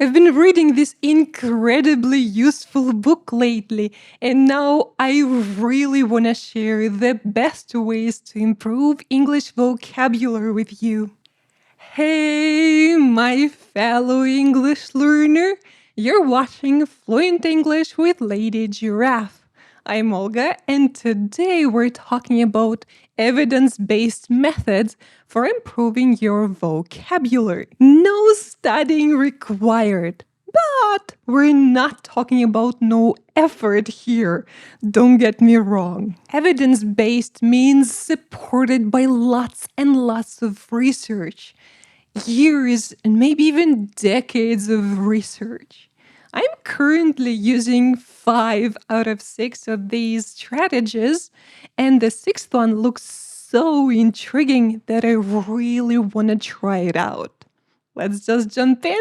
I've been reading this incredibly useful book lately, and now I really want to share the best ways to improve English vocabulary with you. Hey, my fellow English learner! You're watching Fluent English with Lady Giraffe. I'm Olga, and today we're talking about evidence based methods for improving your vocabulary. No studying required. But we're not talking about no effort here. Don't get me wrong. Evidence based means supported by lots and lots of research, years and maybe even decades of research. I'm currently using 5 out of 6 of these strategies, and the sixth one looks so intriguing that I really want to try it out. Let's just jump in.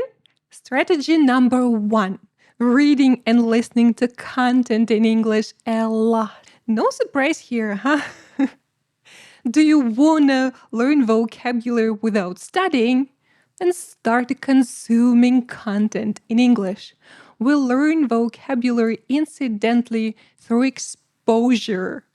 Strategy number 1, reading and listening to content in English a lot. No surprise here, huh? Do you want to learn vocabulary without studying? Then start consuming content in English. We'll learn vocabulary incidentally through exposure,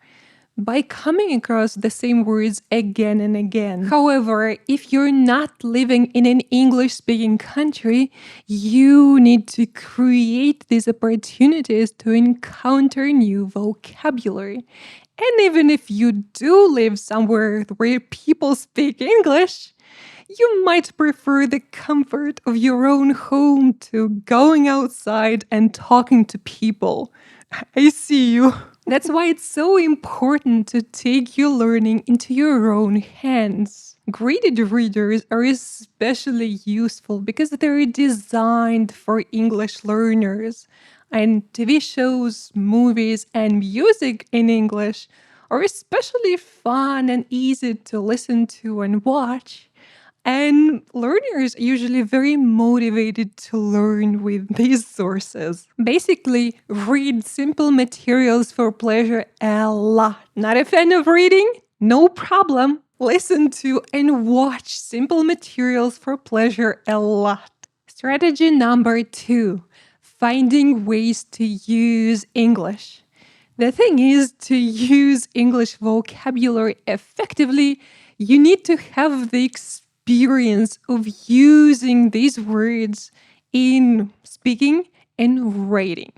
by coming across the same words again and again. However, if you're not living in an English speaking country, you need to create these opportunities to encounter new vocabulary. And even if you do live somewhere where people speak English, you might prefer the comfort of your own home to going outside and talking to people. I see you. That's why it's so important to take your learning into your own hands. Graded readers are especially useful because they're designed for English learners. And TV shows, movies, and music in English are especially fun and easy to listen to and watch. And learners are usually very motivated to learn with these sources. Basically, read simple materials for pleasure a lot. Not a fan of reading? No problem. Listen to and watch simple materials for pleasure a lot. Strategy number 2, finding ways to use English. The thing is, to use English vocabulary effectively, you need to have the experience of using these words in speaking and writing.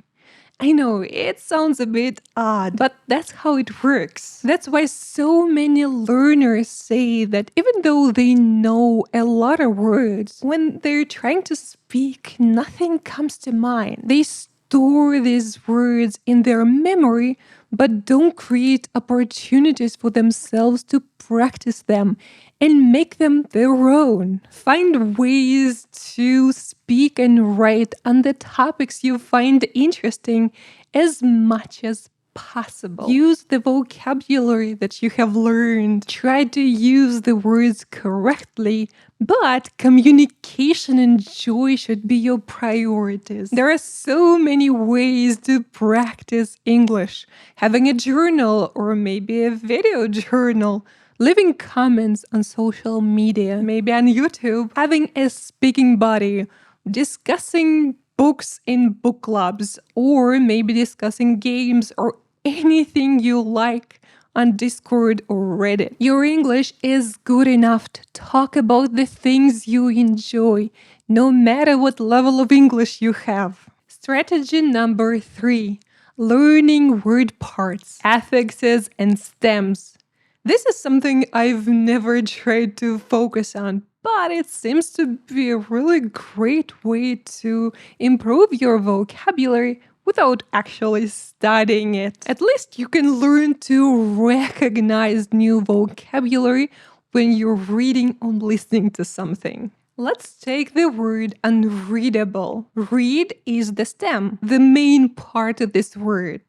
I know it sounds a bit odd, but that's how it works. That's why so many learners say that even though they know a lot of words, when they're trying to speak, nothing comes to mind. They store these words in their memory, but don't create opportunities for themselves to practice them and make them their own. Find ways to speak and write on the topics you find interesting as much as possible. Use the vocabulary that you have learned. Try to use the words correctly, but communication and joy should be your priorities. There are so many ways to practice English. Having a journal or maybe a video journal, leaving comments on social media, maybe on YouTube, having a speaking buddy, discussing books in book clubs, or maybe discussing games or anything you like on Discord or Reddit. Your English is good enough to talk about the things you enjoy, no matter what level of English you have. Strategy number 3, learning word parts, affixes, and stems. This is something I've never tried to focus on, but it seems to be a really great way to improve your vocabulary without actually studying it. At least you can learn to recognize new vocabulary when you're reading or listening to something. Let's take the word unreadable. Read is the stem, the main part of this word.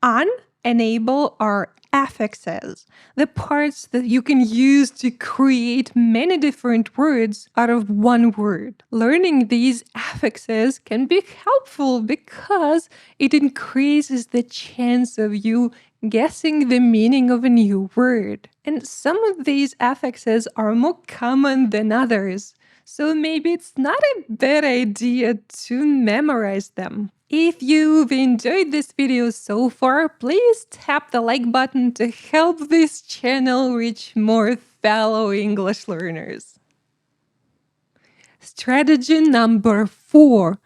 Enable are affixes, the parts that you can use to create many different words out of one word. Learning these affixes can be helpful because it increases the chance of you guessing the meaning of a new word. And some of these affixes are more common than others. so maybe it's not a bad idea to memorize them. If you've enjoyed this video so far, please tap the like button to help this channel reach more fellow English learners. Strategy number 4,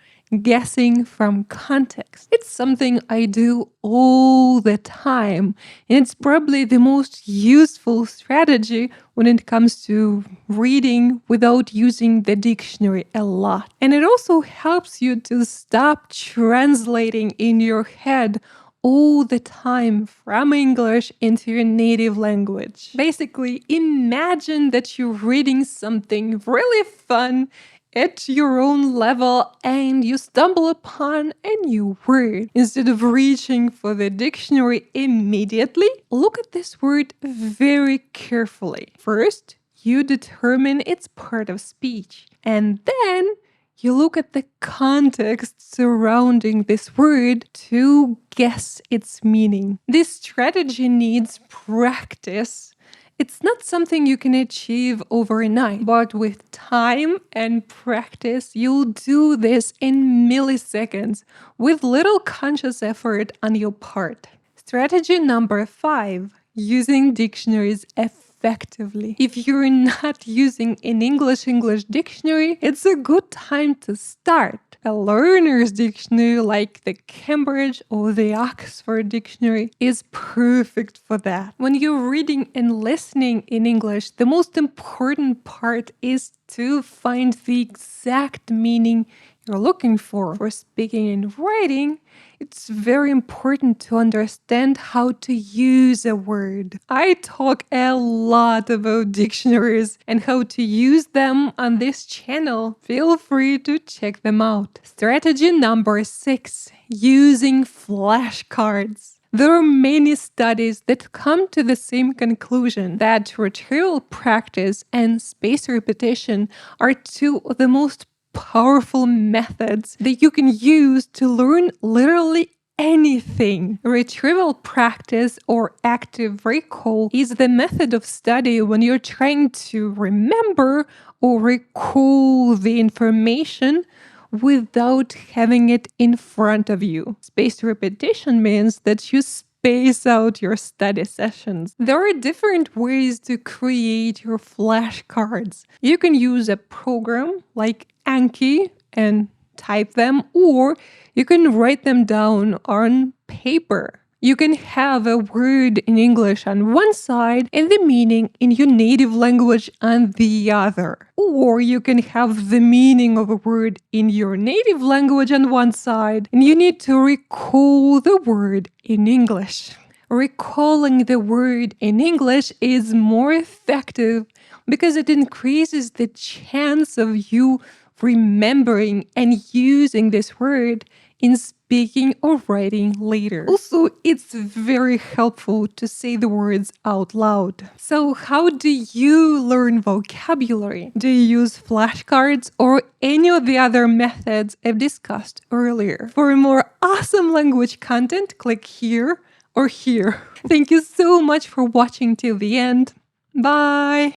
guessing from context. It's something I do all the time, and it's probably the most useful strategy when it comes to reading without using the dictionary a lot. And it also helps you to stop translating in your head all the time from English into your native language. Basically, imagine that you're reading something really fun at your own level and you stumble upon a new word. Instead of reaching for the dictionary immediately, look at this word very carefully. First, you determine its part of speech, and then you look at the context surrounding this word to guess its meaning. This strategy needs practice. It's not something you can achieve overnight, but with time and practice, you'll do this in milliseconds with little conscious effort on your part. Strategy number 5, using dictionaries effectively. If you're not using an English dictionary, it's a good time to start. A learner's dictionary like the Cambridge or the Oxford dictionary is perfect for that. When you're reading and listening in English, the most important part is to find the exact meaning you're looking for. For speaking and writing, it's very important to understand how to use a word. I talk a lot about dictionaries and how to use them on this channel. Feel free to check them out. Strategy number 6, using flashcards. There are many studies that come to the same conclusion that retrieval practice and spaced repetition are two of the most powerful methods that you can use to learn literally anything. Retrieval practice or active recall is the method of study when you're trying to remember or recall the information without having it in front of you. Spaced repetition means that you space out your study sessions. There are different ways to create your flashcards. You can use a program like Anki and type them, or you can write them down on paper. You can have a word in English on one side and the meaning in your native language on the other. Or you can have the meaning of a word in your native language on one side and you need to recall the word in English. Recalling the word in English is more effective because it increases the chance of you remembering and using this word in speaking or writing later. Also, it's very helpful to say the words out loud. So how do you learn vocabulary? Do you use flashcards or any of the other methods I've discussed earlier? For more awesome language content, click here or here. Thank you so much for watching till the end. Bye!